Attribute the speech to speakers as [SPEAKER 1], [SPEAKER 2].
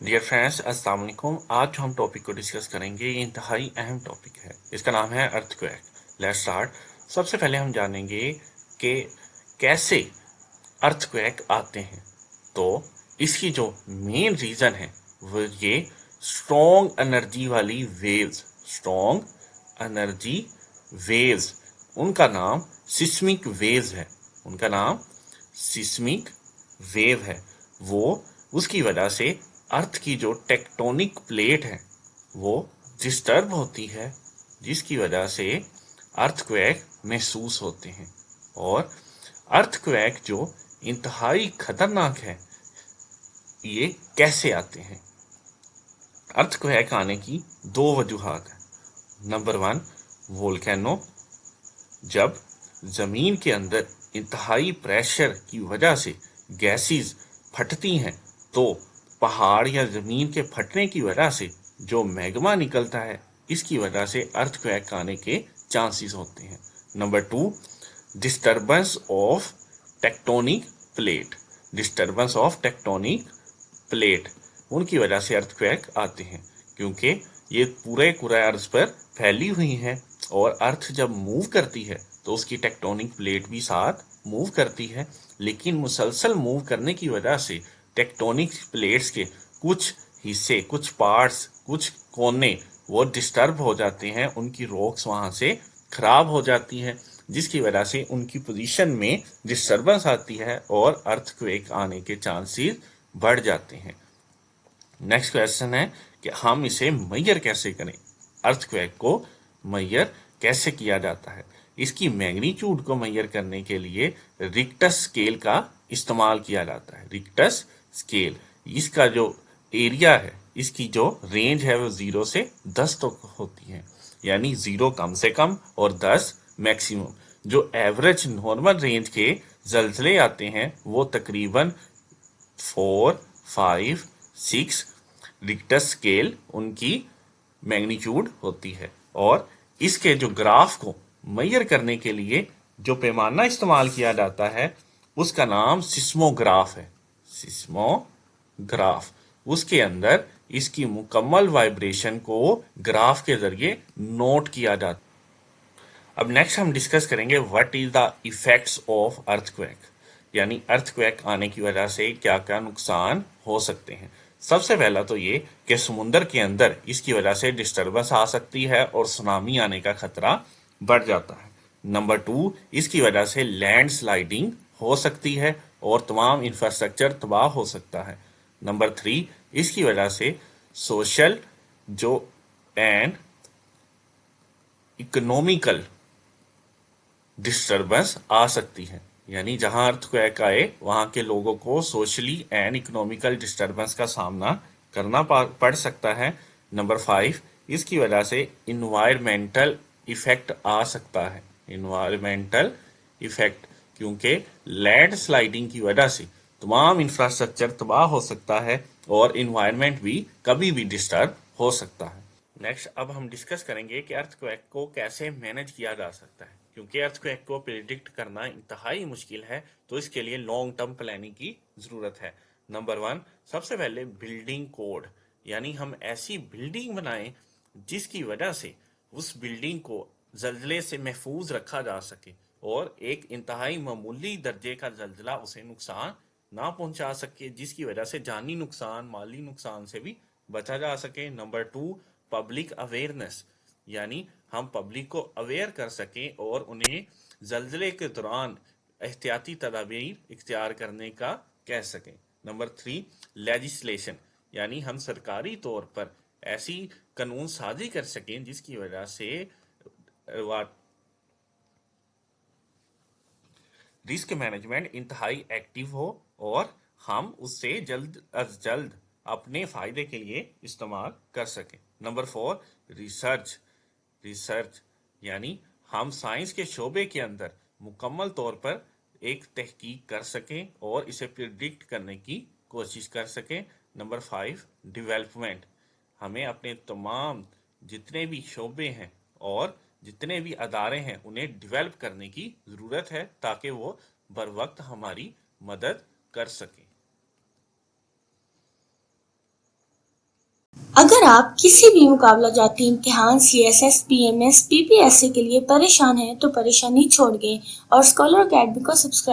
[SPEAKER 1] Dear friends, अस्सलाम वालेकुम। आज जो हम टॉपिक को डिस्कस करेंगे ये इंतहाई अहम टॉपिक है। इसका नाम है अर्थक्वेक। Let's start. सबसे पहले हम जानेंगे कि कैसे अर्थक्वेक आते हैं। तो इसकी जो मेन रीज़न है वो ये स्ट्रॉन्ग एनर्जी वाली वेव्स, स्ट्रॉन्ग एनर्जी वेव्स, उनका नाम सिस्मिक वेव्स है। उनका नाम सिस्मिक वेव है। वो उसकी वजह से अर्थ की जो टेक्टोनिक प्लेट है वो डिस्टर्ब होती है, जिसकी वजह से अर्थक्वेक महसूस होते हैं। और अर्थक्वेक जो इंतहाई खतरनाक है, ये कैसे आते हैं? अर्थक्वेक आने की दो वजूहात हैं। Number one, volcano. जब जमीन के अंदर इंतहाई प्रेशर की वजह से गैसेस फटती हैं, तो पहाड़ या जमीन के फटने की वजह से जो मैग्मा निकलता है, इसकी वजह से अर्थक्वेक आने के चांसेस होते हैं। Number two, disturbance of tectonic plate. Disturbance of tectonic plate, उनकी वजह से अर्थक्वेक आते हैं, क्योंकि ये पूरे अर्थ पर फैली हुई हैं और अर्थ जब मूव करती है तो उसकी टेक्टोनिक प्लेट भी साथ मूव करती है। लेकिन मुसलसल मूव करने की वजह से टेक्टोनिक प्लेट्स के कुछ हिस्से, कुछ पार्ट्स, कुछ कोने वो डिस्टर्ब हो जाते हैं, उनकी रॉक्स वहां से खराब हो जाती हैं, जिसकी वजह से उनकी पोजीशन में डिस्टर्बेंस आती है और अर्थक्वेक आने के चांसेस बढ़ जाते हैं। नेक्स्ट क्वेश्चन है कि हम इसे मेजर कैसे करें? अर्थक्वेक को मेजर कैसे किया जाता है? इसकी मैग्नीट्यूड को मेजर करने के लिए रिक्टस स्केल का इस्तेमाल किया जाता है। रिक्टस स्केल, इसका जो एरिया है, इसकी जो रेंज है वो 0 से 10 तक होती है, यानी 0 कम से कम और 10 मैक्सिमम। जो एवरेज नॉर्मल रेंज के जलजले आते हैं वो तकरीबन 4, 5, 6 रिक्टर स्केल उनकी मैग्नीट्यूड होती है। और इसके जो ग्राफ को मेजर करने के लिए जो पैमाना इस्तेमाल किया जाता है उसका नाम सिस्मोग्राफ है। सिस्मोग्राफ, उसके अंदर इसकी मुकम्मल वाइब्रेशन को ग्राफ के जरिए नोट किया जाता है। अब नेक्स्ट हम डिस्कस करेंगे what is the effects of earthquake, यानी अर्थक्वेक आने की वजह से क्या क्या नुकसान हो सकते हैं। सबसे पहला तो ये कि समुंदर के अंदर इसकी वजह से डिस्टर्बेंस आ सकती है और सुनामी आने का खतरा बढ़ जाता है। नंबर टू, इसकी वजह से लैंड स्लाइडिंग हो सकती है और तमाम इंफ्रास्ट्रक्चर तबाह हो सकता है। नंबर थ्री, इसकी वजह से सोशल जो एंड इकोनॉमिकल डिस्टर्बेंस आ सकती है, यानी जहां अर्थक्वेक आए वहां के लोगों को सोशली एंड इकोनॉमिकल डिस्टर्बेंस का सामना करना पड़ सकता है। नंबर फाइव, इसकी वजह से इन्वायरमेंटल इफेक्ट आ सकता है। इन्वायरमेंटल इफेक्ट, क्योंकि लैंड स्लाइडिंग की वजह से तमाम इंफ्रास्ट्रक्चर तबाह हो सकता है और इन्वायरमेंट भी कभी भी डिस्टर्ब हो सकता है। नेक्स्ट अब हम डिस्कस करेंगे कि अर्थक्वेक को कैसे मैनेज किया जा सकता है। क्योंकि अर्थक्वेक को प्रिडिक्ट करना इंतहाई मुश्किल है, तो इसके लिए लॉन्ग टर्म प्लानिंग की जरूरत है। नंबर वन, सबसे पहले बिल्डिंग कोड, यानी हम ऐसी बिल्डिंग बनाएं जिसकी वजह से उस बिल्डिंग को जल्जले से महफूज रखा जा सके और एक इंतहाई मामूली दर्जे का जल्जला उसे नुकसान ना पहुंचा सके, जिसकी वजह से जानी नुकसान, माली नुकसान से भी बचा जा सके। नंबर टू, पब्लिक अवेयरनेस, यानी हम पब्लिक को अवेयर कर सकें और उन्हें जल्जले के दौरान एहतियाती तदाबीर इख्तियार करने का कह सकें। नंबर थ्री, लेजिस्लेशन, यानी हम सरकारी तौर पर ऐसी कानून साजी कर सकें जिसकी वजह से रिस्क मैनेजमेंट इंतहाई एक्टिव हो और हम उससे जल्द अज जल्द अपने फायदे के लिए इस्तेमाल कर सकें। Number four, research. रिसर्च, यानी हम साइंस के शोबे के अंदर मुकम्मल तौर पर एक तहकीक कर सकें और इसे प्रिडिक्ट करने की कोशिश कर सकें। नंबर फाइव, डेवलपमेंट, हमें अपने तमाम जितने भी शोबे हैं और जितने भी अदारे हैं उन्हें डेवलप करने की ज़रूरत है ताकि वो बर वक्त हमारी मदद कर सकें।
[SPEAKER 2] اگر آپ کسی بھی مقابلہ جاتی امتحان CSS PMS PPSC کے لیے پریشان ہیں تو پریشانی چھوڑ گئے اور اسکالر اکیڈمی کو سبسکرائب